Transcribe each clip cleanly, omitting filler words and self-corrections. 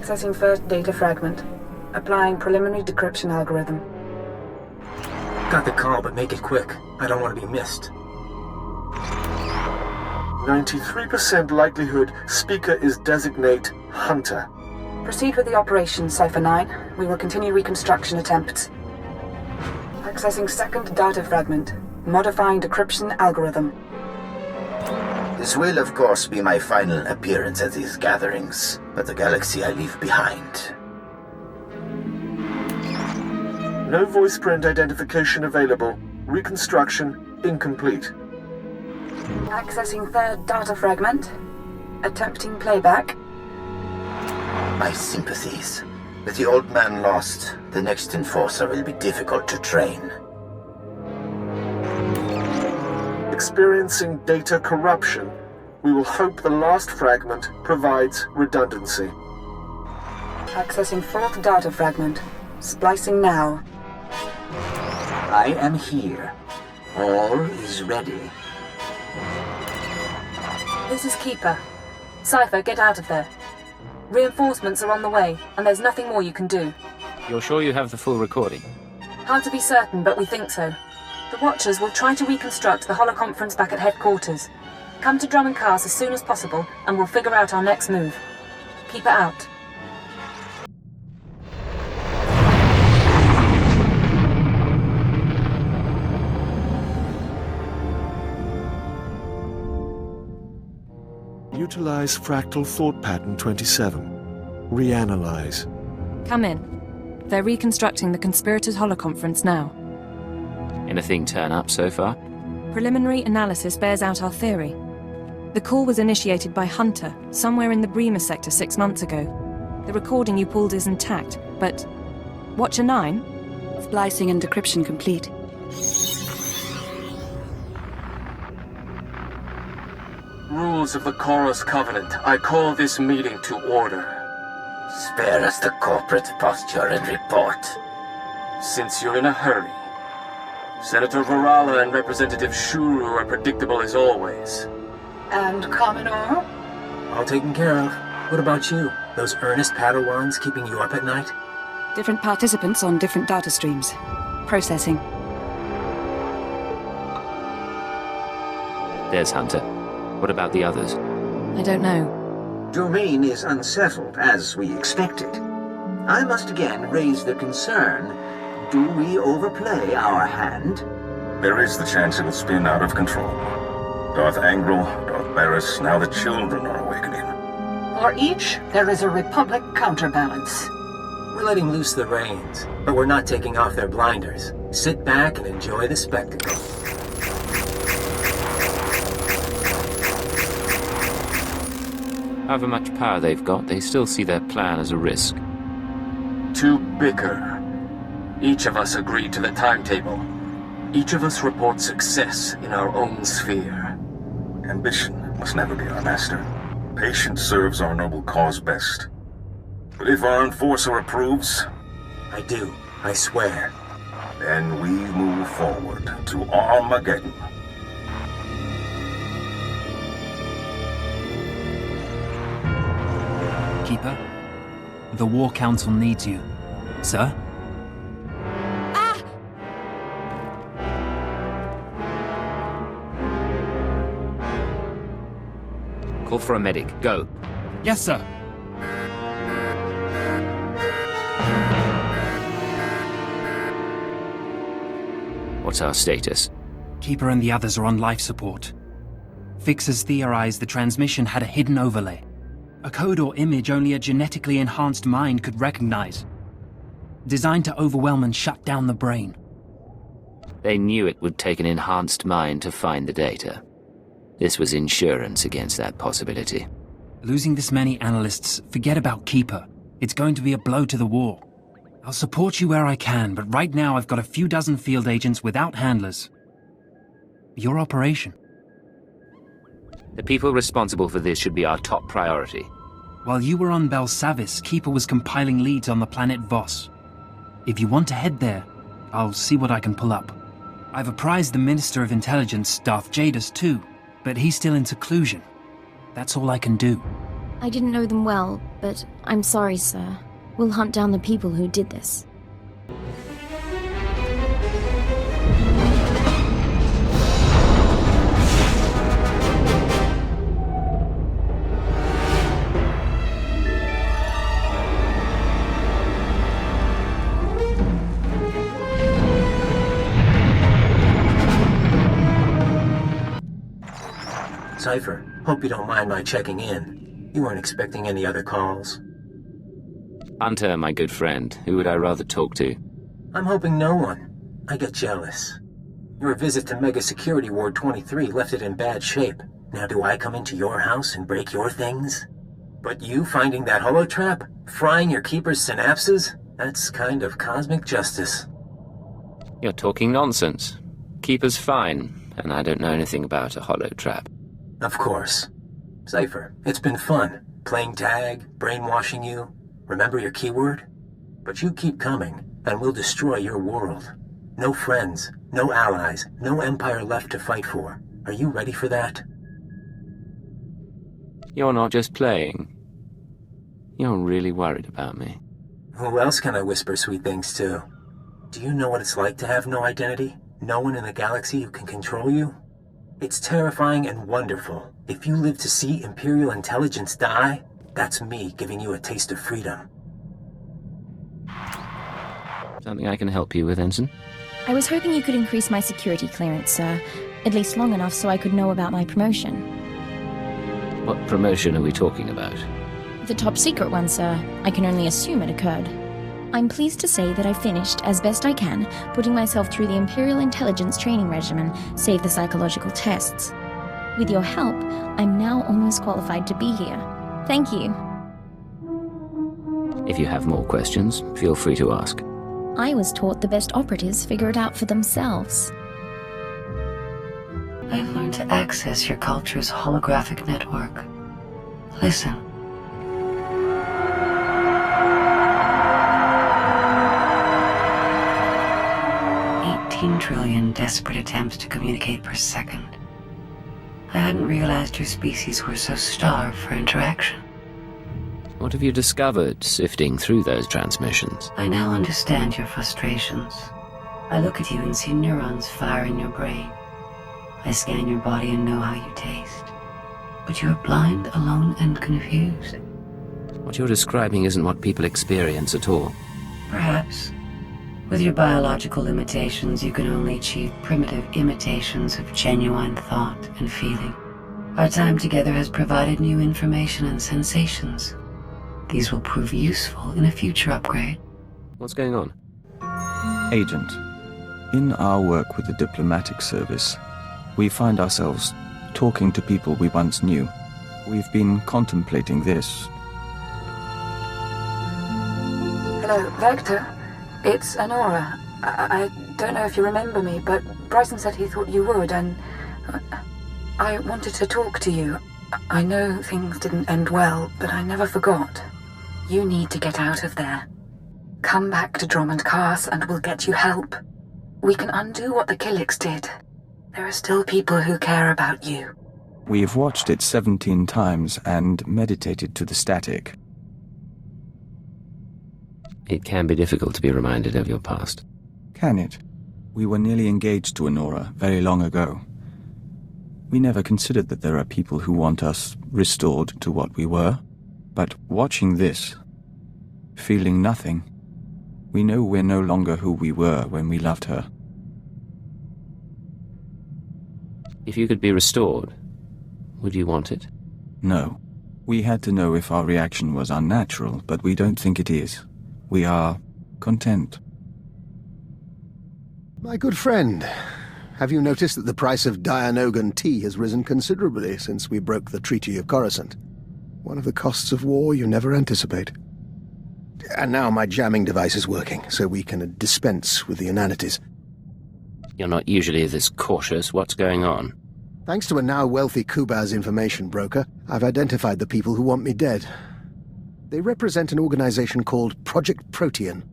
Accessing first data fragment. Applying preliminary decryption algorithm. Got the call, but make it quick. I don't want to be missed. 93% likelihood speaker is designate Hunter. Proceed with the operation, Cypher 9. We will continue reconstruction attempts. Accessing second data fragment. Modifying decryption algorithm. This will, of course, be my final appearance at these gatherings, but the galaxy I leave behind. No voice print identification available. Reconstruction incomplete. Accessing third data fragment. Attempting playback. My sympathies. With the old man lost, the next enforcer will be difficult to train. Experiencing data corruption. We will hope the last fragment provides redundancy. Accessing fourth data fragment. Splicing now. I am here. All is ready. This is Keeper. Cypher, get out of there. Reinforcements are on the way, and there's nothing more you can do. You're sure you have the full recording? Hard to be certain, but we think so. The Watchers will try to reconstruct the holoconference back at headquarters. Come to Drum and Cars as soon as possible, and we'll figure out our next move. Keeper out. Utilize fractal thought pattern 27. Reanalyze. Come in. They're reconstructing the conspirators' holoconference now. Anything turn up so far? Preliminary analysis bears out our theory. The call was initiated by Hunter, somewhere in the Bremer sector 6 months ago. The recording you pulled is intact, but... Watcher 9? Splicing and decryption complete. Rules of the Chorus Covenant. I call this meeting to order. Spare us the corporate posture and report. Since you're in a hurry, Senator Varala and Representative Shuru are predictable as always. And Commodore? All taken care of. What about you? Those earnest Padawans keeping you up at night? Different participants on different data streams. Processing. There's Hunter. What about the others? I don't know. Domain is unsettled, as we expected. I must again raise the concern. Do we overplay our hand? There is the chance it will spin out of control. Darth Angral, Darth Barris, now the children are awakening. For each, there is a Republic counterbalance. We're letting loose the reins, but we're not taking off their blinders. Sit back and enjoy the spectacle. However much power they've got, they still see their plan as a risk. To bicker. Each of us agreed to the timetable. Each of us reports success in our own sphere. Ambition must never be our master. Patience serves our noble cause best. But if our enforcer approves... I do, I swear. Then we move forward to Armageddon. Keeper, the War Council needs you. Sir? Call for a medic. Go. Yes, sir. What's our status? Keeper and the others are on life support. Fixers theorize the transmission had a hidden overlay. A code or image only a genetically enhanced mind could recognize. Designed to overwhelm and shut down the brain. They knew it would take an enhanced mind to find the data. This was insurance against that possibility. Losing this many analysts, forget about Keeper. It's going to be a blow to the war. I'll support you where I can, but right now I've got a few dozen field agents without handlers. Your operation. The people responsible for this should be our top priority. While you were on Belsavis, Keeper was compiling leads on the planet Voss. If you want to head there, I'll see what I can pull up. I've apprised the Minister of Intelligence, Darth Jadus, too, but he's still in seclusion. That's all I can do. I didn't know them well, but I'm sorry, sir. We'll hunt down the people who did this. Cypher, hope you don't mind my checking in. You weren't expecting any other calls? Hunter, my good friend. Who would I rather talk to? I'm hoping no one. I get jealous. Your visit to Mega Security Ward 23 left it in bad shape. Now do I come into your house and break your things? But you finding that holotrap? Frying your keeper's synapses? That's kind of cosmic justice. You're talking nonsense. Keeper's fine, and I don't know anything about a holotrap. Of course. Cypher, it's been fun. Playing tag, brainwashing you. Remember your keyword? But you keep coming, and we'll destroy your world. No friends, no allies, no empire left to fight for. Are you ready for that? You're not just playing. You're really worried about me. Who else can I whisper sweet things to? Do you know what it's like to have no identity? No one in the galaxy who can control you? It's terrifying and wonderful. If you live to see Imperial intelligence die, that's me giving you a taste of freedom. Something I can help you with, Ensign? I was hoping you could increase my security clearance, sir. At least long enough so I could know about my promotion. What promotion are we talking about? The top secret one, sir. I can only assume it occurred. I'm pleased to say that I finished, as best I can, putting myself through the Imperial intelligence training regimen, save the psychological tests. With your help, I'm now almost qualified to be here. Thank you. If you have more questions, feel free to ask. I was taught the best operatives figure it out for themselves. I've learned to access your culture's holographic network. Listen. 18 trillion desperate attempts to communicate per second. I hadn't realized your species were so starved for interaction. What have you discovered, sifting through those transmissions? I now understand your frustrations. I look at you and see neurons fire in your brain. I scan your body and know how you taste. But you are blind, alone, and confused. What you're describing isn't what people experience at all. Perhaps. With your biological limitations, you can only achieve primitive imitations of genuine thought and feeling. Our time together has provided new information and sensations. These will prove useful in a future upgrade. What's going on? Agent, in our work with the diplomatic service, we find ourselves talking to people we once knew. We've been contemplating this. Hello, Vector. It's Honora. I don't know if you remember me, but Bryson said he thought you would, and I wanted to talk to you. I know things didn't end well, but I never forgot. You need to get out of there. Come back to Drummond Cars and we'll get you help. We can undo what the Killiks did. There are still people who care about you. We've watched it 17 times and meditated to the static. It can be difficult to be reminded of your past. Can it? We were nearly engaged to Honora very long ago. We never considered that there are people who want us restored to what we were. But watching this, feeling nothing, we know we're no longer who we were when we loved her. If you could be restored, would you want it? No. We had to know if our reaction was unnatural, but we don't think it is. We are content. My good friend, have you noticed that the price of Dianogan tea has risen considerably since we broke the Treaty of Coruscant? One of the costs of war you never anticipate. And now my jamming device is working, so we can dispense with the inanities. You're not usually this cautious. What's going on? Thanks to a now wealthy Kubaz information broker, I've identified the people who want me dead. They represent an organization called Project Protean,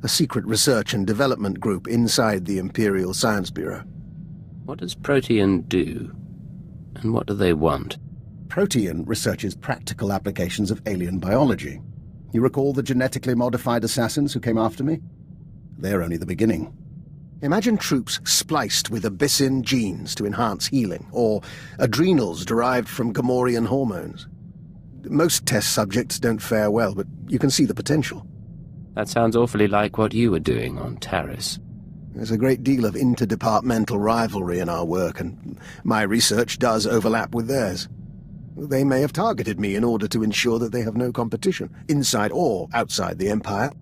a secret research and development group inside the Imperial Science Bureau. What does Protean do? And what do they want? Protean researches practical applications of alien biology. You recall the genetically modified assassins who came after me? They're only the beginning. Imagine troops spliced with Abyssin genes to enhance healing, or adrenals derived from Gamorrean hormones. Most test subjects don't fare well, but you can see the potential. That sounds awfully like what you were doing on Taris. There's a great deal of interdepartmental rivalry in our work, and my research does overlap with theirs. They may have targeted me in order to ensure that they have no competition, inside or outside the Empire.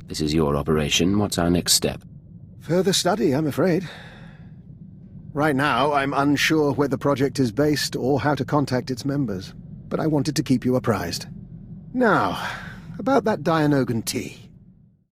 This is your operation. What's our next step? Further study, I'm afraid. Right now, I'm unsure where the project is based or how to contact its members, but I wanted to keep you apprised. Now, about that Dianogan tea.